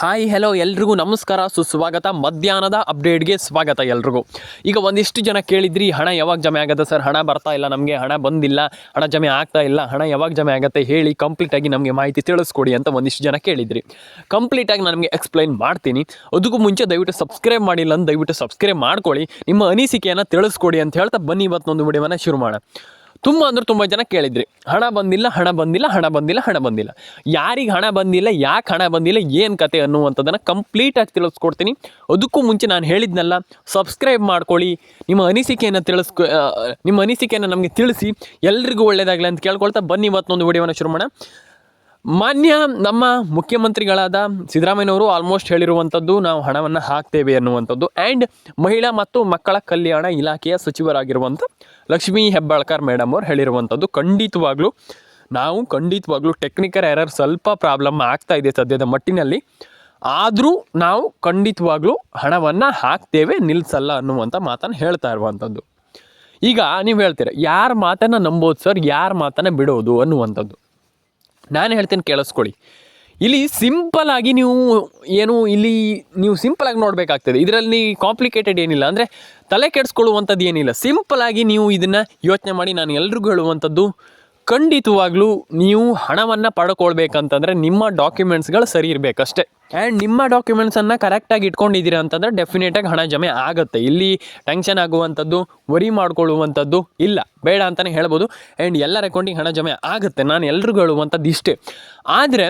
Hi hello ಎಲ್ರಿಗೂ ನಮಸ್ಕಾರ, ಸುಸ್ವಾಗತ. ಮಧ್ಯಾಹ್ನದ ಅಪ್ಡೇಟ್ಗೆ ಸ್ವಾಗತ ಎಲ್ರಿಗೂ. ಈಗ ಒಂದಿಷ್ಟು ಜನ ಕೇಳಿದ್ರಿ, ಹಣ ಯಾವಾಗ ಜಮೆ ಆಗುತ್ತೆ ಸರ್, ಹಣ ಬರ್ತಾ ಇಲ್ಲ, ನಮಗೆ ಹಣ ಬಂದಿಲ್ಲ, ಹಣ ಜಮೆ ಆಗ್ತಾ ಇಲ್ಲ, ಹಣ ಯಾವಾಗ ಜಮೆ ಆಗುತ್ತೆ ಹೇಳಿ ಕಂಪ್ಲೀಟಾಗಿ ನಮಗೆ ಮಾಹಿತಿ ತಿಳಿಸ್ಕೊಡಿ ಅಂತ ಒಂದಿಷ್ಟು ಜನ ಕೇಳಿದ್ರಿ. ಕಂಪ್ಲೀಟಾಗಿ ನಾನು ನಿಮಗೆ ಎಕ್ಸ್ಪ್ಲೈನ್ ಮಾಡ್ತೀನಿ. ಅದಕ್ಕೂ ಮುಂಚೆ ದಯವಿಟ್ಟು ಸಬ್ಸ್ಕ್ರೈಬ್ ಮಾಡಿಲ್ಲ ಅಂತ ದಯವಿಟ್ಟು ಸಬ್ಸ್ಕ್ರೈಬ್ ಮಾಡ್ಕೊಳ್ಳಿ, ನಿಮ್ಮ ಅನಿಸಿಕೆಯನ್ನು ತಿಳಿಸ್ಕೊಡಿ ಅಂತ ಹೇಳ್ತಾ ಬನ್ನಿ ಇವತ್ತೊಂದು ವಿಡಿಯೋವನ್ನು ಶುರು ಮಾಡೋಣ. ತುಂಬ ಜನ ಕೇಳಿದ್ರಿ, ಹಣ ಬಂದಿಲ್ಲ, ಯಾರಿಗೆ ಹಣ ಬಂದಿಲ್ಲ, ಯಾಕೆ ಹಣ ಬಂದಿಲ್ಲ, ಏನು ಕತೆ ಅನ್ನುವಂಥದ್ದನ್ನು ಕಂಪ್ಲೀಟಾಗಿ ತಿಳಿಸ್ಕೊಡ್ತೀನಿ. ಅದಕ್ಕೂ ಮುಂಚೆ ನಾನು ಹೇಳಿದ್ನಲ್ಲ, ಸಬ್ಸ್ಕ್ರೈಬ್ ಮಾಡ್ಕೊಳ್ಳಿ, ನಿಮ್ಮ ಅನಿಸಿಕೆಯನ್ನು ನಮಗೆ ತಿಳಿಸಿ, ಎಲ್ರಿಗೂ ಒಳ್ಳೆಯದಾಗಲಿ ಅಂತ ಕೇಳ್ಕೊಳ್ತಾ ಬನ್ನಿ ಇವತ್ತೊಂದು ವಿಡಿಯೋವನ್ನು ಶುರು ಮಾಡೋಣ. ಮಾನ್ಯ ನಮ್ಮ ಮುಖ್ಯಮಂತ್ರಿಗಳಾದ ಸಿದ್ದರಾಮಯ್ಯನವರು ಆಲ್ಮೋಸ್ಟ್ ಹೇಳಿರುವಂಥದ್ದು, ನಾವು ಹಣವನ್ನು ಹಾಕ್ತೇವೆ ಅನ್ನುವಂಥದ್ದು. ಆ್ಯಂಡ್ ಮಹಿಳಾ ಮತ್ತು ಮಕ್ಕಳ ಕಲ್ಯಾಣ ಇಲಾಖೆಯ ಸಚಿವರಾಗಿರುವಂಥ ಲಕ್ಷ್ಮೀ ಹೆಬ್ಬಾಳ್ಕರ್ ಮೇಡಮ್ ಅವ್ರು ಹೇಳಿರುವಂಥದ್ದು, ಖಂಡಿತವಾಗ್ಲೂ ಟೆಕ್ನಿಕಲ್ ಎರರ್ ಸ್ವಲ್ಪ ಪ್ರಾಬ್ಲಮ್ ಆಗ್ತಾ ಇದೆ ಸದ್ಯದ ಮಟ್ಟಿನಲ್ಲಿ, ಆದರೂ ನಾವು ಖಂಡಿತವಾಗ್ಲೂ ಹಣವನ್ನು ಹಾಕ್ತೇವೆ, ನಿಲ್ಲಿಸಲ್ಲ ಅನ್ನುವಂಥ ಮಾತನ್ನು ಹೇಳ್ತಾ ಇರುವಂಥದ್ದು. ಈಗ ನೀವು ಹೇಳ್ತೀರ, ಯಾರ ಮಾತನ್ನು ನಂಬೋದು ಸರ್, ಯಾರ ಮಾತನ್ನು ಬಿಡೋದು ಅನ್ನುವಂಥದ್ದು. ನಾನು ಹೇಳ್ತೀನಿ ಕೇಳಿಸ್ಕೊಳ್ಳಿ. ಇಲ್ಲಿ ಸಿಂಪಲ್ಲಾಗಿ ನೀವು ಸಿಂಪಲಾಗಿ ನೋಡಬೇಕಾಗ್ತದೆ. ಇದರಲ್ಲಿ ಕಾಂಪ್ಲಿಕೇಟೆಡ್ ಏನಿಲ್ಲ, ಅಂದರೆ ತಲೆ ಕೆಡಿಸ್ಕೊಳ್ಳುವಂಥದ್ದು ಏನಿಲ್ಲ. ಸಿಂಪಲಾಗಿ ನೀವು ಇದನ್ನು ಯೋಚನೆ ಮಾಡಿ. ನಾನು ಎಲ್ರಿಗೂ ಹೇಳುವಂಥದ್ದು, ಖಂಡಿತವಾಗ್ಲೂ ನೀವು ಹಣವನ್ನು ಪಡ್ಕೊಳ್ಬೇಕಂತಂದರೆ ನಿಮ್ಮ ಡಾಕ್ಯುಮೆಂಟ್ಸ್ಗಳು ಸರಿ ಇರಬೇಕಷ್ಟೇ. ಆ್ಯಂಡ್ ನಿಮ್ಮ ಡಾಕ್ಯುಮೆಂಟ್ಸನ್ನು ಕರೆಕ್ಟಾಗಿ ಇಟ್ಕೊಂಡಿದ್ದೀರಾ ಅಂತಂದರೆ ಡೆಫಿನೆಟಾಗಿ ಹಣ ಜಮೆ ಆಗುತ್ತೆ. ಇಲ್ಲಿ ಟೆನ್ಷನ್ ಆಗುವಂಥದ್ದು, ವರಿ ಮಾಡ್ಕೊಳ್ಳುವಂಥದ್ದು ಇಲ್ಲ, ಬೇಡ ಅಂತಲೇ ಹೇಳ್ಬೋದು. ಆ್ಯಂಡ್ ಎಲ್ಲರ ಅಕೌಂಟಿಗೆ ಹಣ ಜಮೆ ಆಗುತ್ತೆ. ನಾನು ಎಲ್ರಿಗೂ ಹೇಳುವಂಥದ್ದು ಇಷ್ಟೇ. ಆದರೆ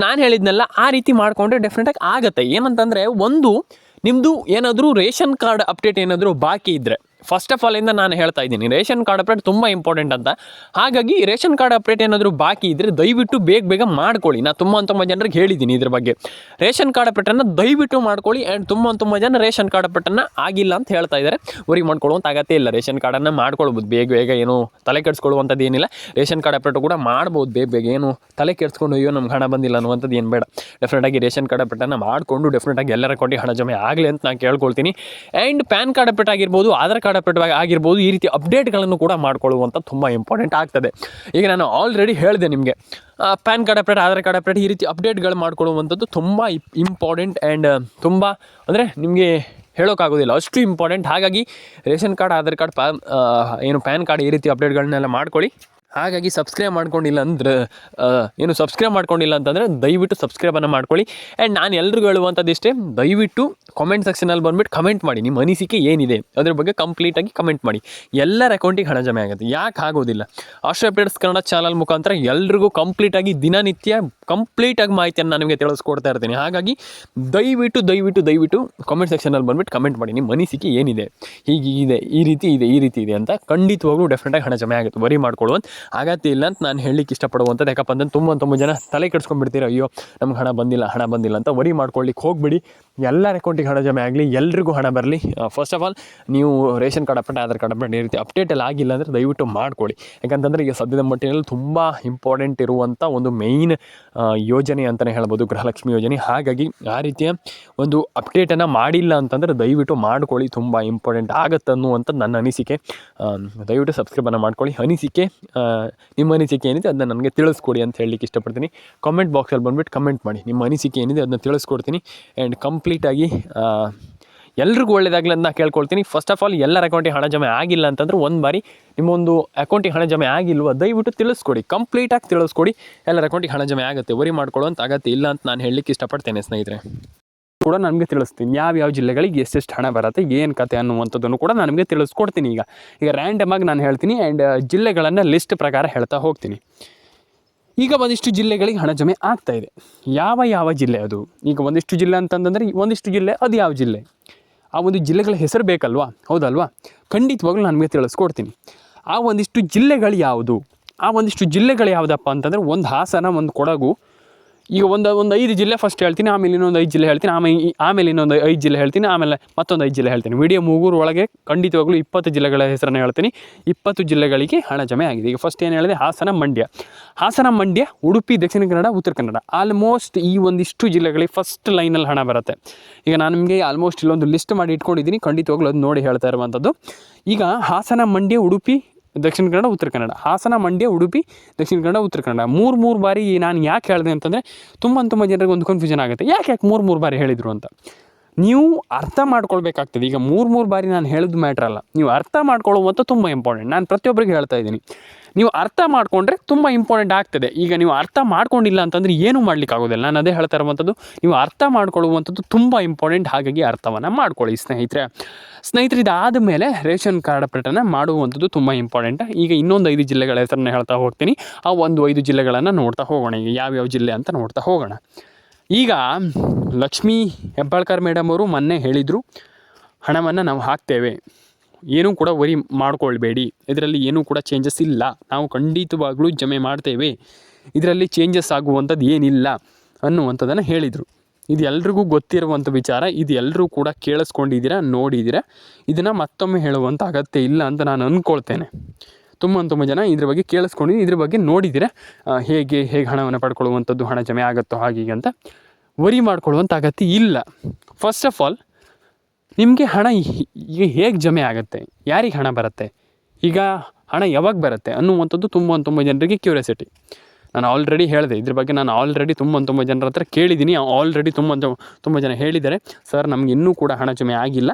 ನಾನು ಹೇಳಿದ್ನೆಲ್ಲ ಆ ರೀತಿ ಮಾಡಿಕೊಂಡ್ರೆ ಡೆಫಿನೆಟಾಗಿ ಆಗುತ್ತೆ. ಏನಂತಂದರೆ, ಒಂದು ನಿಮ್ಮದು ಏನಾದರೂ ರೇಷನ್ ಕಾರ್ಡ್ ಅಪ್ಡೇಟ್ ಏನಾದರೂ ಬಾಕಿ ಇದ್ದರೆ, ಫಸ್ಟ್ ಆಫ್ ಆಲ್ ಇಂದ ನಾನು ಹೇಳ್ತಾ ಇದ್ದೀನಿ, ರೇಷನ್ ಕಾರ್ಡ್ ಅಪ್ಡೇಟ್ ತುಂಬ ಇಂಪಾರ್ಟೆಂಟ್ ಅಂತ. ಹಾಗಾಗಿ ರೇಷನ್ ಕಾರ್ಡ್ ಅಪ್ಡೇಟ್ ಏನಾದರೂ ಬಾಕಿ ಇದ್ದರೆ ದಯವಿಟ್ಟು ಬೇಗ ಮಾಡ್ಕೊಳ್ಳಿ. ನಾನು ತುಂಬ ಜನರಿಗೆ ಹೇಳಿದ್ದೀನಿ ಇದ್ರ ಬಗ್ಗೆ. ರೇಷನ್ ಕಾರ್ಡ್ ಅಪ್ಡೇಟನ್ನು ದಯವಿಟ್ಟು ಮಾಡ್ಕೊಳ್ಳಿ. ಆ್ಯಂಡ್ ತುಂಬ ಜನ ರೇಷನ್ ಕಾರ್ಡ್ ಅಪ್ಡೇಟನ್ನು ಆಗಿಲ್ಲ ಅಂತ ಹೇಳ್ತಾ ಇದ್ದಾರೆ. ವರಿ ಮಾಡ್ಕೊಳ್ಳುವಂಥ ಅಗತ್ಯ ಇಲ್ಲ, ರೇಷನ್ ಕಾರ್ಡನ್ನು ಮಾಡ್ಕೊಳ್ಬೋದು ಬೇಗ. ಏನು ತಲೆ ಕೆಡಿಸ್ಕೊಳ್ಳುವಂಥದ್ದು ಏನಿಲ್ಲ. ರೇಷನ್ ಕಾರ್ಡ್ ಅಪ್ಡೇಟ್ ಕೂಡ ಮಾಡ್ಬೋದು ಬೇಗ. ಏನು ತಲೆ ಕೆಡಿಸ್ಕೊಂಡು ಅಯ್ಯೋ ನಮ್ಗೆ ಹಣ ಬಂದಿಲ್ಲ ಅನ್ನುವಂಥದ್ದು ಏನು ಬೇಡ. ಡೆಫಿನೆಟಾಗಿ ರೇಷನ್ ಕಾರ್ಡ್ ಅಪ್ಡೇಟನ್ನು ಮಾಡಿಕೊಂಡು ಡೆಫಿನೆಟಾಗಿ ಎಲ್ಲರ ಅಕೌಂಟಿಗೆ ಹಣ ಜಮೆ ಆಗಲಿ ಅಂತ ನಾನು ಕೇಳ್ಕೊಳ್ತೀನಿ. ಆ್ಯಂಡ್ ಪ್ಯಾನ್ ಕಾರ್ಡ್ ಅಪ್ಡೇಟ್ ಆಗಿರ್ಬೋದು, ಆಧಾರ್ ಕಾರ್ಡ್ ಅಪ್ಡೇಟ್ ಆಗಿರ್ಬೋದು, ಈ ರೀತಿ ಅಪ್ಡೇಟ್ಗಳನ್ನು ಕೂಡ ಮಾಡ್ಕೊಳ್ಳುವಂಥ ತುಂಬ ಇಂಪಾರ್ಟೆಂಟ್ ಆಗ್ತದೆ. ಈಗ ನಾನು ಆಲ್ರೆಡಿ ಹೇಳಿದೆ ನಿಮಗೆ, PAN card update, Aadhaar card update, ಈ ರೀತಿ ಅಪ್ಡೇಟ್ಗಳು ಮಾಡ್ಕೊಳ್ಳುವಂಥದ್ದು ತುಂಬ ಇಂಪಾರ್ಟೆಂಟ್. ಆ್ಯಂಡ್ ತುಂಬ ಅಂದರೆ ನಿಮಗೆ ಹೇಳೋಕ್ಕಾಗೋದಿಲ್ಲ, ಅಷ್ಟು ಇಂಪಾರ್ಟೆಂಟ್. ಹಾಗಾಗಿ ration card, Aadhaar card, PAN card, ಈ ರೀತಿ ಅಪ್ಡೇಟ್ಗಳನ್ನೆಲ್ಲ ಮಾಡ್ಕೊಳ್ಳಿ. ಹಾಗಾಗಿ ಸಬ್ಸ್ಕ್ರೈಬ್ ಮಾಡ್ಕೊಂಡಿಲ್ಲ ಅಂತಂದರೆ ದಯವಿಟ್ಟು ಸಬ್ಸ್ಕ್ರೈಬನ್ನು ಮಾಡ್ಕೊಳ್ಳಿ. ಆ್ಯಂಡ್ ನಾನು ಎಲ್ರಿಗೂ ಹೇಳುವಂಥದ್ದು ಇಷ್ಟೇ, ದಯವಿಟ್ಟು ಕಾಮೆಂಟ್ ಸೆಕ್ಷನಲ್ಲಿ ಬಂದುಬಿಟ್ಟು ಕಮೆಂಟ್ ಮಾಡಿ, ನಿಮ್ಮ ಅನಿಸಿಕೆ ಏನಿದೆ ಅದ್ರ ಬಗ್ಗೆ ಕಂಪ್ಲೀಟಾಗಿ ಕಮೆಂಟ್ ಮಾಡಿ. ಎಲ್ಲರ ಅಕೌಂಟಿಗೆ ಹಣ ಜಮೆ ಆಗುತ್ತೆ, ಯಾಕೆ ಆಗೋದಿಲ್ಲ? ಆಸ್ಟ್ರೋ ಅಪ್ಡೇಟ್ಸ್ ಕನ್ನಡ ಚಾನಲ್ ಮುಖಾಂತರ ಎಲ್ರಿಗೂ ಕಂಪ್ಲೀಟಾಗಿ ದಿನನಿತ್ಯ ಕಂಪ್ಲೀಟಾಗಿ ಮಾಹಿತಿಯನ್ನು ನಾನು ನಿಮಗೆ ತಿಳಿಸ್ಕೊಡ್ತಾ ಇರ್ತೀನಿ. ಹಾಗಾಗಿ ದಯವಿಟ್ಟು ಕಾಮೆಂಟ್ ಸೆಕ್ಷನಲ್ಲಿ ಬಂದುಬಿಟ್ಟು ಕಮೆಂಟ್ ಮಾಡಿ, ನಿಮ್ಮ ಅನಿಸಿಕೆ ಏನಿದೆ, ಹೀಗಿದೆ, ಈ ರೀತಿ ಇದೆ ಅಂತ. ಖಂಡಿತವಾಗ್ಲೂ ಡೆಫಿನೆಟಾಗಿ ಹಣ ಜಮೆ ಆಗುತ್ತೆ, ವರಿ ಮಾಡ್ಕೊಳ್ಳುವಂಥ ಅಗತ್ಯ ಇಲ್ಲ ಅಂತ ನಾನು ಹೇಳಲಿಕ್ಕೆ ಇಷ್ಟಪಡುವಂಥದ್ದು. ಯಾಕಪ್ಪ ಅಂದರೆ ತುಂಬ ಜನ ತಲೆ ಕೆಡಿಸ್ಕೊಂಡ್ಬಿಡ್ತೀರ, ಅಯ್ಯೋ ನಮ್ಗೆ ಹಣ ಬಂದಿಲ್ಲ ಅಂತ. ವರಿ ಮಾಡ್ಕೊಳ್ಳಿಕ್ಕೆ ಹೋಗ್ಬಿಡಿ. ಎಲ್ಲರ ಅಕೌಂಟಿಗೆ ಹಣ ಜಮೆ ಆಗಲಿ, ಎಲ್ರಿಗೂ ಹಣ ಬರಲಿ. ಫಸ್ಟ್ ಆಫ್ ಆಲ್ ನೀವು ration card update, Aadhaar card update, ಈ ರೀತಿ ಅಪ್ಡೇಟ್ ಎಲ್ಲ ಆಗಿಲ್ಲ ಅಂದರೆ ದಯವಿಟ್ಟು ಮಾಡ್ಕೊಳ್ಳಿ. ಯಾಕಂತಂದರೆ ಈಗ ಸದ್ಯದ ಮಟ್ಟಿನಲ್ಲಿ ತುಂಬ ಇಂಪಾರ್ಟೆಂಟ್ ಇರುವಂಥ ಒಂದು ಮೇಯ್ನ್ ಯೋಜನೆ ಅಂತಲೇ ಹೇಳ್ಬೋದು, ಗೃಹಲಕ್ಷ್ಮಿ ಯೋಜನೆ. ಹಾಗಾಗಿ ಆ ರೀತಿಯ ಒಂದು ಅಪ್ಡೇಟನ್ನು ಮಾಡಿಲ್ಲ ಅಂತಂದರೆ ದಯವಿಟ್ಟು ಮಾಡ್ಕೊಳ್ಳಿ, ತುಂಬ ಇಂಪಾರ್ಟೆಂಟ್ ಆಗುತ್ತೆ ಅನ್ನುವಂಥದ್ದು ನನ್ನ ಅನಿಸಿಕೆ. ದಯವಿಟ್ಟು ಸಬ್ಸ್ಕ್ರೈಬನ್ನು ಮಾಡ್ಕೊಳ್ಳಿ. ನಿಮ್ಮ ಅನಿಸಿಕೆ ಏನಿದೆ ಅದನ್ನ ನನಗೆ ತಿಳಿಸ್ಕೊಡಿ ಅಂತ ಹೇಳಲಿಕ್ಕೆ ಇಷ್ಟಪಡ್ತೀನಿ. ಕಾಮೆಂಟ್ ಬಾಕ್ಸಲ್ಲಿ ಬಂದುಬಿಟ್ಟು ಕಮೆಂಟ್ ಮಾಡಿ, ನಿಮ್ಮ ಅನಿಸಿಕೆ ಏನಿದೆ ಅದನ್ನ ತಿಳಿಸ್ಕೊಡ್ತೀನಿ. ಆ್ಯಂಡ್ ಕಂಪ್ಲೀಟಾಗಿ ಎಲ್ರಿಗೂ ಒಳ್ಳೆಯದಾಗಲಿ ಅಂತ ನಾನು ಕೇಳ್ಕೊಳ್ತೀನಿ. ಫಸ್ಟ್ ಆಫ್ ಆಲ್ ಎಲ್ಲರ ಅಕೌಂಟಿಗೆ ಹಣ ಜಮೆ ಆಗಿಲ್ಲ ಅಂತಂದ್ರೆ ಒಂದು ಬಾರಿ ನಿಮ್ಮೊಂದು ಅಕೌಂಟಿಗೆ ಹಣ ಜಮೆ ಆಗಿಲ್ವ ದಯವಿಟ್ಟು ತಿಳಿಸ್ಕೊಡಿ, ಕಂಪ್ಲೀಟಾಗಿ ತಿಳಿಸ್ಕೊಡಿ. ಎಲ್ಲರ ಅಕೌಂಟಿಗೆ ಹಣ ಜಮೆ ಆಗುತ್ತೆ, ವರಿ ಮಾಡ್ಕೊಳ್ಳೋಂಥ ಅಗತ್ಯ ಇಲ್ಲ ಅಂತ ನಾನು ಹೇಳಲಿಕ್ಕೆ ಇಷ್ಟಪಡ್ತೇನೆ ಸ್ನೇಹಿತರೆ. ಕೂಡ ನನಗೆ ತಿಳಿಸ್ತೀನಿ ಯಾವ ಜಿಲ್ಲೆಗಳಿಗೆ ಎಷ್ಟೆಷ್ಟು ಹಣ ಬರುತ್ತೆ, ಏನು ಕತೆ ಅನ್ನುವಂಥದ್ದನ್ನು ಕೂಡ ನಾನು ನಿಮಗೆ ತಿಳಿಸ್ಕೊಡ್ತೀನಿ. ಈಗ ರ್ಯಾಂಡಮಾಗಿ ನಾನು ಹೇಳ್ತೀನಿ. ಆ್ಯಂಡ್ ಜಿಲ್ಲೆಗಳನ್ನು ಲಿಸ್ಟ್ ಪ್ರಕಾರ ಹೇಳ್ತಾ ಹೋಗ್ತೀನಿ. ಈಗ ಒಂದಿಷ್ಟು ಜಿಲ್ಲೆಗಳಿಗೆ ಹಣ ಜಮೆ ಆಗ್ತಾಯಿದೆ. ಯಾವ ಜಿಲ್ಲೆ ಅದು? ಈಗ ಒಂದಿಷ್ಟು ಜಿಲ್ಲೆ ಅಂತಂದರೆ ಒಂದಿಷ್ಟು ಜಿಲ್ಲೆ, ಅದು ಯಾವ ಜಿಲ್ಲೆ? ಆ ಒಂದು ಜಿಲ್ಲೆಗಳ ಹೆಸರು ಬೇಕಲ್ವಾ, ಹೌದಲ್ವಾ? ಖಂಡಿತವಾಗ್ಲೂ ನಾನು ನಿಮಗೆ ತಿಳಿಸ್ಕೊಡ್ತೀನಿ. ಆ ಒಂದಿಷ್ಟು ಜಿಲ್ಲೆಗಳು ಯಾವುದು? ಆ ಒಂದಿಷ್ಟು ಜಿಲ್ಲೆಗಳು ಯಾವುದಪ್ಪ ಅಂತಂದರೆ, ಒಂದು ಹಾಸನ, ಒಂದು ಕೊಡಗು. ಈಗ ಒಂದು 5 ಜಿಲ್ಲೆ ಫಸ್ಟ್ ಹೇಳ್ತೀನಿ, ಆಮೇಲೆ ಇನ್ನೊಂದು 5 ಜಿಲ್ಲೆ ಹೇಳ್ತೀನಿ, ಆಮೇಲೆ ಇನ್ನೊಂದು 5 ಜಿಲ್ಲೆ ಹೇಳ್ತೀನಿ, ಆಮೇಲೆ ಮತ್ತೊಂದು 5 ಜಿಲ್ಲೆ ಹೇಳ್ತೀನಿ. ವಿಡಿಯೋ ಮುಗುರೊಳಗೆ ಖಂಡಿತವಾಗ್ಲೂ 20 ಜಿಲ್ಲೆಗಳ ಹೆಸರನ್ನು ಹೇಳ್ತೀನಿ. 20 ಜಿಲ್ಲೆಗಳಿಗೆ ಹಣ ಜಮೆ ಆಗಿದೆ. ಈಗ ಫಸ್ಟ್ ಏನು ಹೇಳಿದೆ? ಹಾಸನ, ಮಂಡ್ಯ, ಉಡುಪಿ, ದಕ್ಷಿಣ ಕನ್ನಡ, ಉತ್ತರ ಕನ್ನಡ. ಆಲ್ಮೋಸ್ಟ್ ಈ ಒಂದಿಷ್ಟು ಜಿಲ್ಲೆಗಳಿಗೆ ಫಸ್ಟ್ ಲೈನಲ್ಲಿ ಹಣ ಬರುತ್ತೆ. ಈಗ ನಾನು ನಿಮಗೆ ಆಲ್ಮೋಸ್ಟ್ ಇಲ್ಲೊಂದು ಲಿಸ್ಟ್ ಮಾಡಿ ಇಟ್ಕೊಂಡಿದ್ದೀನಿ, ಖಂಡಿತವಾಗ್ಲೂ ಅದು ನೋಡಿ ಹೇಳ್ತಾ ಇರುವಂಥದ್ದು. ಈಗ ಹಾಸನ, ಮಂಡ್ಯ, ಉಡುಪಿ, ದಕ್ಷಿಣ ಕನ್ನಡ, ಉತ್ತರ ಕನ್ನಡ, ಹಾಸನ, ಮಂಡ್ಯ, ಉಡುಪಿ, ದಕ್ಷಿಣ ಕನ್ನಡ, ಉತ್ತರ ಕನ್ನಡ 3 ಬಾರಿ ನಾನು ಯಾಕೆ ಹೇಳಿದೆ ಅಂತಂದರೆ ತುಂಬ ಜನರಿಗೆ ಒಂದು ಕನ್ಫ್ಯೂಷನ್ ಆಗುತ್ತೆ, ಯಾಕೆ 3 ಬಾರಿ ಹೇಳಿದರು ಅಂತ. ನೀವು ಅರ್ಥ ಮಾಡ್ಕೊಳ್ಬೇಕಾಗ್ತದೆ. ಈಗ 3 ಬಾರಿ ನಾನು ಹೇಳಿದ್ದು ಮ್ಯಾಟ್ರ್ ಅಲ್ಲ, ನೀವು ಅರ್ಥ ಮಾಡ್ಕೊಳ್ಳುವಂಥ ತುಂಬ ಇಂಪಾರ್ಟೆಂಟ್. ನಾನು ಪ್ರತಿಯೊಬ್ಬರಿಗೆ ಹೇಳ್ತಾ ಇದ್ದೀನಿ, ನೀವು ಅರ್ಥ ಮಾಡಿಕೊಂಡ್ರೆ ತುಂಬ ಇಂಪಾರ್ಟೆಂಟ್ ಆಗ್ತದೆ. ಈಗ ನೀವು ಅರ್ಥ ಮಾಡ್ಕೊಂಡಿಲ್ಲ ಅಂತಂದರೆ ಏನೂ ಮಾಡ್ಲಿಕ್ಕೆ ಆಗೋದಿಲ್ಲ. ನಾನು ಅದೇ ಹೇಳ್ತಾ ಇರುವಂಥದ್ದು, ನೀವು ಅರ್ಥ ಮಾಡ್ಕೊಳ್ಳುವಂಥದ್ದು ತುಂಬ ಇಂಪಾರ್ಟೆಂಟ್. ಹಾಗಾಗಿ ಅರ್ಥವನ್ನು ಮಾಡ್ಕೊಳ್ಳಿ ಸ್ನೇಹಿತರೆ. ಇದಾದ ಮೇಲೆ ರೇಷನ್ ಕಾರ್ಡ್ ಅಪ್ಡೇಟನ್ನು ಮಾಡುವಂಥದ್ದು ತುಂಬ ಇಂಪಾರ್ಟೆಂಟ್. ಈಗ ಇನ್ನೊಂದು 5 ಜಿಲ್ಲೆಗಳ ಹೆಸರನ್ನ ಹೇಳ್ತಾ ಹೋಗ್ತೀನಿ. ಆ ಒಂದು 5 ಜಿಲ್ಲೆಗಳನ್ನು ನೋಡ್ತಾ ಹೋಗೋಣ. ಈಗ ಯಾವ್ಯಾವ ಜಿಲ್ಲೆ ಅಂತ ನೋಡ್ತಾ ಹೋಗೋಣ. ಈಗ ಲಕ್ಷ್ಮೀ ಹೆಬ್ಬಾಳ್ಕರ್ ಮೇಡಮ್ ಅವರು ಮೊನ್ನೆ ಹೇಳಿದರು, ಹಣವನ್ನು ನಾವು ಹಾಕ್ತೇವೆ, ಏನೂ ಕೂಡ ವರಿ ಮಾಡ್ಕೊಳ್ಬೇಡಿ, ಇದರಲ್ಲಿ ಏನೂ ಕೂಡ ಚೇಂಜಸ್ ಇಲ್ಲ, ನಾವು ಖಂಡಿತವಾಗ್ಲೂ ಜಮೆ ಮಾಡ್ತೇವೆ, ಇದರಲ್ಲಿ ಚೇಂಜಸ್ ಆಗುವಂಥದ್ದು ಏನಿಲ್ಲ ಅನ್ನುವಂಥದ್ದನ್ನು ಹೇಳಿದರು. ಇದು ಎಲ್ರಿಗೂ ಗೊತ್ತಿರುವಂಥ ವಿಚಾರ. ಇದು ಎಲ್ಲರೂ ಕೂಡ ಕೇಳಿಸ್ಕೊಂಡಿದ್ದೀರಾ, ನೋಡಿದ್ದೀರಾ. ಇದನ್ನು ಮತ್ತೊಮ್ಮೆ ಹೇಳುವಂಥ ಅಗತ್ಯ ಇಲ್ಲ ಅಂತ ನಾನು ಅಂದ್ಕೊಳ್ತೇನೆ. ತುಂಬ ಜನ ಇದ್ರ ಬಗ್ಗೆ ಕೇಳಿಸ್ಕೊಂಡಿದ್ದೀನಿ, ಇದ್ರ ಬಗ್ಗೆ ನೋಡಿದ್ದೀರಾ, ಹೇಗೆ ಹಣವನ್ನು ಪಡ್ಕೊಳ್ಳುವಂಥದ್ದು, ಹಣ ಜಮೆ ಆಗುತ್ತೋ ಹಾಗೆ ಅಂತ ವರಿ ಮಾಡ್ಕೊಳ್ಳುವಂಥ ಅಗತ್ಯ ಇಲ್ಲ. ಫಸ್ಟ್ ಆಫ್ ಆಲ್ ನಿಮಗೆ ಹಣ ಈಗ ಹೇಗೆ ಜಮೆ ಆಗುತ್ತೆ, ಯಾರಿಗೆ ಹಣ ಬರುತ್ತೆ, ಈಗ ಹಣ ಯಾವಾಗ ಬರುತ್ತೆ ಅನ್ನುವಂಥದ್ದು ತುಂಬ ಜನರಿಗೆ ಕ್ಯೂರಿಯಾಸಿಟಿ. ನಾನು ಆಲ್ರೆಡಿ ಹೇಳಿದೆ, ಇದ್ರ ಬಗ್ಗೆ ನಾನು ಆಲ್ರೆಡಿ ತುಂಬ ಜನರ ಹತ್ರ ಕೇಳಿದ್ದೀನಿ. ಆಲ್ರೆಡಿ ತುಂಬ ಜನ ಹೇಳಿದ್ದಾರೆ, ಸರ್ ನಮ್ಗೆ ಇನ್ನೂ ಕೂಡ ಹಣ ಜಮೆ ಆಗಿಲ್ಲ,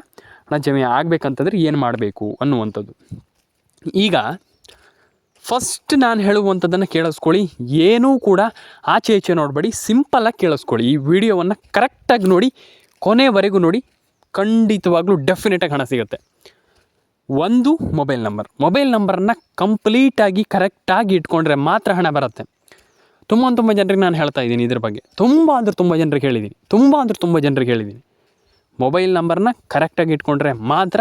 ಹಣ ಜಮೆ ಆಗಬೇಕಂತಂದ್ರೆ ಏನು ಮಾಡಬೇಕು ಅನ್ನುವಂಥದ್ದು. ಈಗ ಫಸ್ಟ್ ನಾನು ಹೇಳುವಂಥದ್ದನ್ನು ಕೇಳಿಸ್ಕೊಳ್ಳಿ, ಏನೂ ಕೂಡ ಆಚೆ ಈಚೆ ನೋಡಬೇಡಿ, ಸಿಂಪಲ್ಲಾಗಿ ಕೇಳಿಸ್ಕೊಳ್ಳಿ. ಈ ವಿಡಿಯೋವನ್ನು ಕರೆಕ್ಟಾಗಿ ನೋಡಿ, ಕೊನೆವರೆಗೂ ನೋಡಿ, ಖಂಡಿತವಾಗ್ಲೂ ಡೆಫಿನೆಟಾಗಿ ಹಣ ಸಿಗುತ್ತೆ. ಒಂದು ಮೊಬೈಲ್ ನಂಬರನ್ನು ಕಂಪ್ಲೀಟಾಗಿ ಕರೆಕ್ಟಾಗಿ ಇಟ್ಕೊಂಡ್ರೆ ಮಾತ್ರ ಹಣ ಬರುತ್ತೆ. ತುಂಬ ಜನರಿಗೆ ನಾನು ಹೇಳ್ತಾ ಇದ್ದೀನಿ ಇದ್ರ ಬಗ್ಗೆ, ತುಂಬ ಜನರಿಗೆ ಹೇಳಿದ್ದೀನಿ. ಮೊಬೈಲ್ ನಂಬರನ್ನ ಕರೆಕ್ಟಾಗಿ ಇಟ್ಕೊಂಡ್ರೆ ಮಾತ್ರ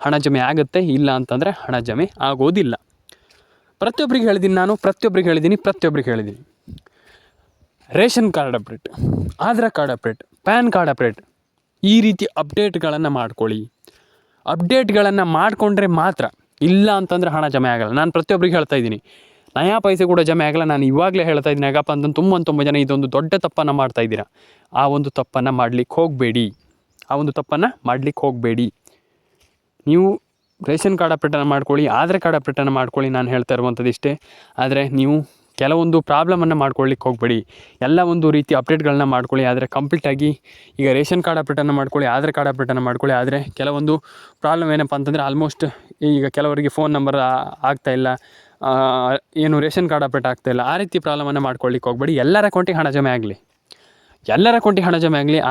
ಹಣ ಜಮೆ ಆಗುತ್ತೆ, ಇಲ್ಲ ಅಂತಂದರೆ ಹಣ ಜಮೆ ಆಗೋದಿಲ್ಲ. ಪ್ರತಿಯೊಬ್ಬರಿಗೆ ಹೇಳಿದ್ದೀನಿ. Ration card update, Aadhaar card update, PAN card update, ಈ ರೀತಿ ಅಪ್ಡೇಟ್ಗಳನ್ನು ಮಾಡ್ಕೊಳ್ಳಿ. ಅಪ್ಡೇಟ್ಗಳನ್ನು ಮಾಡಿಕೊಂಡ್ರೆ ಮಾತ್ರ, ಇಲ್ಲ ಅಂತಂದರೆ ಹಣ ಜಮೆ ಆಗಲ್ಲ. ನಾನು ಪ್ರತಿಯೊಬ್ಬರಿಗೆ ಹೇಳ್ತಾ ಇದ್ದೀನಿ, ನಯಾ ಪೈಸೆ ಕೂಡ ಜಮೆ ಆಗಲ್ಲ. ನಾನು ಇವಾಗಲೇ ಹೇಳ್ತಾ ಇದ್ದೀನಿ, ಯಾಕಪ್ಪ ಅಂತಂದು ತುಂಬ ಜನ ಇದೊಂದು ದೊಡ್ಡ ತಪ್ಪನ್ನು ಮಾಡ್ತಾ ಇದ್ದೀರಾ. ಆ ಒಂದು ತಪ್ಪನ್ನು ಮಾಡಲಿಕ್ಕೆ ಹೋಗಬೇಡಿ. ನೀವು ರೇಷನ್ ಕಾರ್ಡ್ ಅಪ್ಡೇಟನ್ನು ಮಾಡ್ಕೊಳ್ಳಿ, ಆಧಾರ್ ಕಾರ್ಡ್ ಅಪ್ಡೇಟನ್ನು ಮಾಡ್ಕೊಳ್ಳಿ. ನಾನು ಹೇಳ್ತಾ ಇರುವಂಥದ್ದು ಇಷ್ಟೇ. ಆದರೆ ನೀವು ಕೆಲವೊಂದು ಪ್ರಾಬ್ಲಮನ್ನು ಮಾಡ್ಕೊಳ್ಳಿಕ್ಕೆ ಹೋಗಬೇಡಿ. ಎಲ್ಲ ಒಂದು ರೀತಿ ಅಪ್ಡೇಟ್ಗಳನ್ನ ಮಾಡ್ಕೊಳ್ಳಿ, ಆದರೆ ಕಂಪ್ಲೀಟಾಗಿ ಈಗ ರೇಷನ್ ಕಾರ್ಡ್ ಅಪ್ಡೇಟನ್ನು ಮಾಡ್ಕೊಳ್ಳಿ, ಆಧಾರ್ ಕಾರ್ಡ್ ಅಪ್ಡೇಟನ್ನು ಮಾಡ್ಕೊಳ್ಳಿ. ಆದರೆ ಕೆಲವೊಂದು ಪ್ರಾಬ್ಲಮ್ ಏನಪ್ಪ ಅಂತಂದರೆ, ಆಲ್ಮೋಸ್ಟ್ ಈಗ ಕೆಲವರಿಗೆ ಫೋನ್ ನಂಬರ್ ಆಗ್ತಾಯಿಲ್ಲ, ರೇಷನ್ ಕಾರ್ಡ್ ಅಪ್ಡೇಟ್ ಆಗ್ತಾಯಿಲ್ಲ, ಆ ರೀತಿ ಪ್ರಾಬ್ಲಮನ್ನು ಮಾಡ್ಕೊಳ್ಳಿಕ್ಕೆ ಹೋಗಬೇಡಿ. ಎಲ್ಲರ ಅಕೌಂಟಿಗೆ ಹಣ ಜಮೆ ಆಗಲಿ.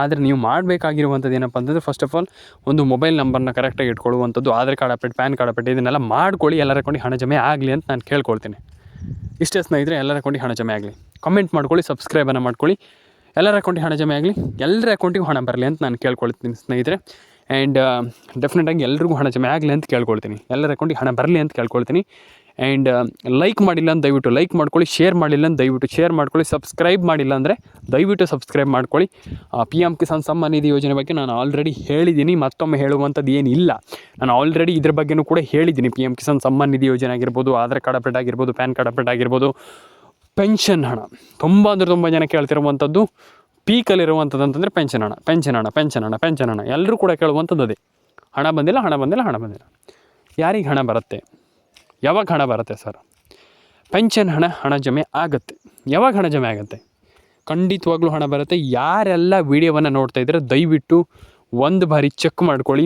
ಆದರೆ ನೀವು ಮಾಡಬೇಕಾಗಿರುವಂಥದ್ದು ಏನಪ್ಪ ಅಂತಂದರೆ, ಫಸ್ಟ್ ಆಫ್ ಆಲ್ ಒಂದು ಮೊಬೈಲ್ ನಂಬರ್ನ ಕರೆಕ್ಟಾಗಿ ಇಟ್ಕೊಳ್ಳುವಂಥದ್ದು, Aadhaar card update, PAN card update, ಇದನ್ನೆಲ್ಲ ಮಾಡ್ಕೊಳ್ಳಿ. ಎಲ್ಲರ ಅಕೌಂಟಿಗೆ ಹಣ ಜಮೆ ಆಗಲಿ ಅಂತ ನಾನು ಕೇಳ್ಕೊಳ್ತೀನಿ. ಇಷ್ಟೇ ಸ್ನೇಹಿತರೆ, ಎಲ್ಲರ ಅಕೌಂಟಿಗೆ ಹಣ ಜಮೆ ಆಗಲಿ. ಕಮೆಂಟ್ ಮಾಡ್ಕೊಳ್ಳಿ, ಸಬ್ಸ್ಕ್ರೈಬನ್ನು ಮಾಡ್ಕೊಳ್ಳಿ. ಎಲ್ಲರ ಅಕೌಂಟಿಗೆ ಹಣ ಜಮೆ ಆಗಲಿ, ಎಲ್ಲರ ಅಕೌಂಟಿಗೂ ಹಣ ಬರಲಿ ಅಂತ ನಾನು ಕೇಳ್ಕೊಳ್ತೀನಿ ಸ್ನೇಹಿತರೆ. ಆ್ಯಂಡ್ ಡೆಫಿನೆಟಾಗಿ ಎಲ್ರಿಗೂ ಹಣ ಜಮೆ ಆಗಲಿ ಅಂತ ಕೇಳ್ಕೊಳ್ತೀನಿ, ಎಲ್ಲರ ಅಕೌಂಟಿಗೆ ಹಣ ಬರಲಿ ಅಂತ ಕೇಳ್ಕೊಳ್ತೀನಿ. ಆ್ಯಂಡ್ ಲೈಕ್ ಮಾಡಿಲ್ಲ ಅಂತ ದಯವಿಟ್ಟು ಲೈಕ್ ಮಾಡ್ಕೊಳ್ಳಿ, ಶೇರ್ ಮಾಡಿಲ್ಲ ಅಂತ ದಯವಿಟ್ಟು ಶೇರ್ ಮಾಡ್ಕೊಳ್ಳಿ, ಸಬ್ಸ್ಕ್ರೈಬ್ ಮಾಡಿಲ್ಲ ಅಂದರೆ ದಯವಿಟ್ಟು ಸಬ್ಸ್ಕ್ರೈಬ್ ಮಾಡ್ಕೊಳ್ಳಿ. PM ಕಿಸಾನ್ ಸಮ್ಮಾನ್ ನಿಧಿ ಯೋಜನೆ ಬಗ್ಗೆ ನಾನು ಆಲ್ರೆಡಿ ಹೇಳಿದ್ದೀನಿ, ಮತ್ತೊಮ್ಮೆ ಹೇಳುವಂಥದ್ದು ಏನಿಲ್ಲ. ನಾನು ಆಲ್ರೆಡಿ ಇದ್ರ ಬಗ್ಗೆಯೂ ಕೂಡ ಹೇಳಿದ್ದೀನಿ. PM ಕಿಸಾನ್ ಸಮ್ಮಾನ್ ನಿಧಿ ಯೋಜನೆ ಆಗಿರ್ಬೋದು, ಆಧಾರ್ ಕಾರ್ಡ್ ಅಪ್ಡೇಟ್ ಆಗಿರ್ಬೋದು, ಪ್ಯಾನ್ ಕಾರ್ಡ್ ಅಪ್ಡೇಟ್ ಆಗಿರ್ಬೋದು, ಪೆನ್ಷನ್ ಹಣ ತುಂಬ ಜನ ಕೇಳ್ತಿರುವಂಥದ್ದು, ಪೀಕಲ್ಲಿರುವಂಥದ್ದು ಅಂತಂದರೆ ಪೆನ್ಷನ್ ಹಣ ಎಲ್ಲರೂ ಕೂಡ ಕೇಳುವಂಥದ್ದು ಅದೇ. ಹಣ ಬಂದಿಲ್ಲ. ಯಾರಿಗೆ ಹಣ ಬರುತ್ತೆ, ಯಾವಾಗ ಹಣ ಬರುತ್ತೆ ಸರ್? ಪೆನ್ಷನ್ ಹಣ ಜಮೆ ಆಗುತ್ತೆ. ಯಾವಾಗ ಹಣ ಜಮೆ ಆಗುತ್ತೆ? ಖಂಡಿತವಾಗ್ಲೂ ಹಣ ಬರುತ್ತೆ. ಯಾರೆಲ್ಲ ವಿಡಿಯೋವನ್ನು ನೋಡ್ತಾ ಇದ್ದಾರೆ ದಯವಿಟ್ಟು ಒಂದು ಬಾರಿ ಚೆಕ್ ಮಾಡ್ಕೊಳ್ಳಿ,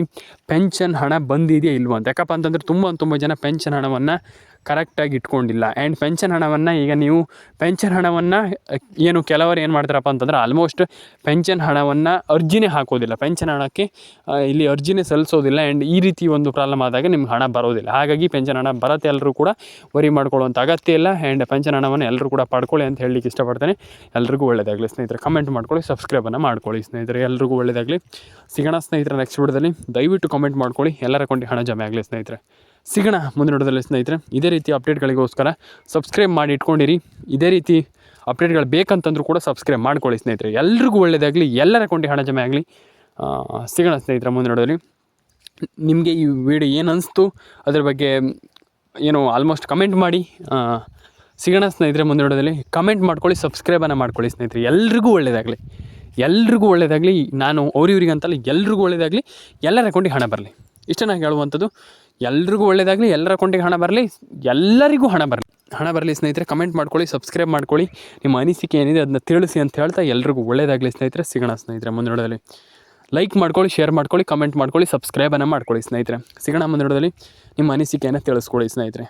ಪೆನ್ಷನ್ ಹಣ ಬಂದಿದೆಯಾ ಇಲ್ವ ಅಂತ. ಯಾಕಪ್ಪ ಅಂತಂದರೆ ತುಂಬ ಜನ ಪೆನ್ಷನ್ ಹಣವನ್ನು ಕರೆಕ್ಟಾಗಿ ಇಟ್ಕೊಂಡಿಲ್ಲ. ಆ್ಯಂಡ್ ಪೆನ್ಷನ್ ಹಣವನ್ನು ಕೆಲವರು ಏನು ಮಾಡ್ತಾರಪ್ಪ ಅಂತಂದ್ರೆ, ಆಲ್ಮೋಸ್ಟ್ ಪೆನ್ಷನ್ ಹಣವನ್ನು ಅರ್ಜಿನೇ ಹಾಕೋದಿಲ್ಲ, ಪೆನ್ಷನ್ ಹಣಕ್ಕೆ ಇಲ್ಲಿ ಅರ್ಜಿನೇ ಸಲ್ಲಿಸೋದಿಲ್ಲ. ಆ್ಯಂಡ್ ಈ ರೀತಿ ಒಂದು ಪ್ರಾಬ್ಲಮ್ ಆದಾಗ ನಿಮ್ಗೆ ಹಣ ಬರೋದಿಲ್ಲ. ಹಾಗಾಗಿ ಪೆನ್ಷನ್ ಹಣ ಬರುತ್ತೆ, ಎಲ್ಲರೂ ಕೂಡ ವರಿ ಮಾಡ್ಕೊಳ್ಳುವಂಥ ಅಗತ್ಯ ಇಲ್ಲ. ಆ್ಯಂಡ್ ಪೆನ್ಷನ್ ಹಣವನ್ನು ಎಲ್ಲರೂ ಕೂಡ ಪಡ್ಕೊಳ್ಳಿ ಅಂತ ಹೇಳಲಿಕ್ಕೆ ಇಷ್ಟಪಡ್ತೇನೆ. ಎಲ್ರಿಗೂ ಒಳ್ಳೆಯದಾಗಲಿ ಸ್ನೇಹಿತರೆ. ಕಮೆಂಟ್ ಮಾಡ್ಕೊಳ್ಳಿ, ಸಬ್ಸ್ಕ್ರೈಬನ್ನು ಮಾಡ್ಕೊಳ್ಳಿ ಸ್ನೇಹಿತರೆ. ಎಲ್ರಿಗೂ ಒಳ್ಳೆಯದಾಗಲಿ. ಸಿಗೋಣ ಸ್ನೇಹಿತರೆ ನೆಕ್ಸ್ಟ್ ವಿಡಿಯೋದಲ್ಲಿ. ದಯವಿಟ್ಟು ಕಮೆಂಟ್ ಮಾಡ್ಕೊಳ್ಳಿ, ಎಲ್ಲರ ಅಕೌಂಟಿಗೆ ಹಣ ಜಮೆ ಆಗಲಿ ಸ್ನೇಹಿತರೆ. ಸಿಗೋಣ ಮುಂದಿನ ವಿಡಿಯೋದಲ್ಲಿ ಸ್ನೇಹಿತರೆ. ಇದೇ ರೀತಿ ಅಪ್ಡೇಟ್ಗಳಿಗೋಸ್ಕರ ಸಬ್ಸ್ಕ್ರೈಬ್ ಮಾಡಿ ಇಟ್ಕೊಂಡಿರಿ. ಇದೇ ರೀತಿ ಅಪ್ಡೇಟ್ಗಳು ಬೇಕಂತಂದ್ರೂ ಕೂಡ ಸಬ್ಸ್ಕ್ರೈಬ್ ಮಾಡ್ಕೊಳ್ಳಿ ಸ್ನೇಹಿತರೆ. ಎಲ್ರಿಗೂ ಒಳ್ಳೆಯದಾಗಲಿ, ಎಲ್ಲರ ಅಕೌಂಟಿಗೆ ಹಣ ಜಮೆ ಆಗಲಿ. ಸಿಗೋಣ ಸ್ನೇಹಿತರೆ ಮುಂದಿನ ವಿಡಿಯೋದಲ್ಲಿ. ನಿಮಗೆ ಈ ವಿಡಿಯೋ ಏನು ಅನಿಸ್ತು ಅದ್ರ ಬಗ್ಗೆ ಆಲ್ಮೋಸ್ಟ್ ಕಮೆಂಟ್ ಮಾಡಿ. ಸಿಗೋಣ ಸ್ನೇಹಿತರೆ ಮುಂದಿನ ವಿಡಿಯೋದಲ್ಲಿ. ಕಮೆಂಟ್ ಮಾಡ್ಕೊಳ್ಳಿ, ಸಬ್ಸ್ಕ್ರೈಬನ್ನು ಮಾಡ್ಕೊಳ್ಳಿ ಸ್ನೇಹಿತರೆ. ಎಲ್ರಿಗೂ ಒಳ್ಳೆಯದಾಗಲಿ. ನಾನು ಅವ್ರಿವ್ರಿಗೆ ಅಂತಲ್ಲ, ಎಲ್ರಿಗೂ ಒಳ್ಳೆಯದಾಗಲಿ, ಎಲ್ಲರ ಅಕೌಂಟಿಗೆ ಹಣ ಬರಲಿ. ಇಷ್ಟೇ ನಾನು ಹೇಳುವಂಥದ್ದು. ಎಲ್ರಿಗೂ ಒಳ್ಳೇದಾಗಲಿ, ಎಲ್ಲರ ಅಕೌಂಟಿಗೆ ಹಣ ಬರಲಿ, ಎಲ್ಲರಿಗೂ ಹಣ ಬರಲಿ ಸ್ನೇಹಿತರೆ. ಕಮೆಂಟ್ ಮಾಡ್ಕೊಳ್ಳಿ, ಸಬ್ಸ್ಕ್ರೈಬ್ ಮಾಡ್ಕೊಳ್ಳಿ, ನಿಮ್ಮ ಅನಿಸಿಕೆ ಏನಿದೆ ಅದನ್ನ ತಿಳಿಸಿ ಅಂತ ಹೇಳ್ತಾ ಎಲ್ರಿಗೂ ಒಳ್ಳೇದಾಗಲಿ ಸ್ನೇಹಿತರೆ. ಸಿಗೋಣ ಸ್ನೇಹಿತರೆ ಮುಂದಿನ ವಿಡಿಯೋದಲ್ಲಿ. ಲೈಕ್ ಮಾಡ್ಕೊಳ್ಳಿ, ಶೇರ್ ಮಾಡ್ಕೊಳ್ಳಿ, ಕಮೆಂಟ್ ಮಾಡ್ಕೊಳ್ಳಿ, ಸಬ್ಸ್ಕ್ರೈಬನ್ನು ಮಾಡ್ಕೊಳ್ಳಿ ಸ್ನೇಹಿತರೆ. ಸಿಗೋಣ ಮುಂದಿನ ವಿಡಿಯೋದಲ್ಲಿ. ನಿಮ್ಮ ಅನಿಸಿಕೆಯನ್ನು ತಿಳಿಸ್ಕೊಳ್ಳಿ ಸ್ನೇಹಿತರೆ.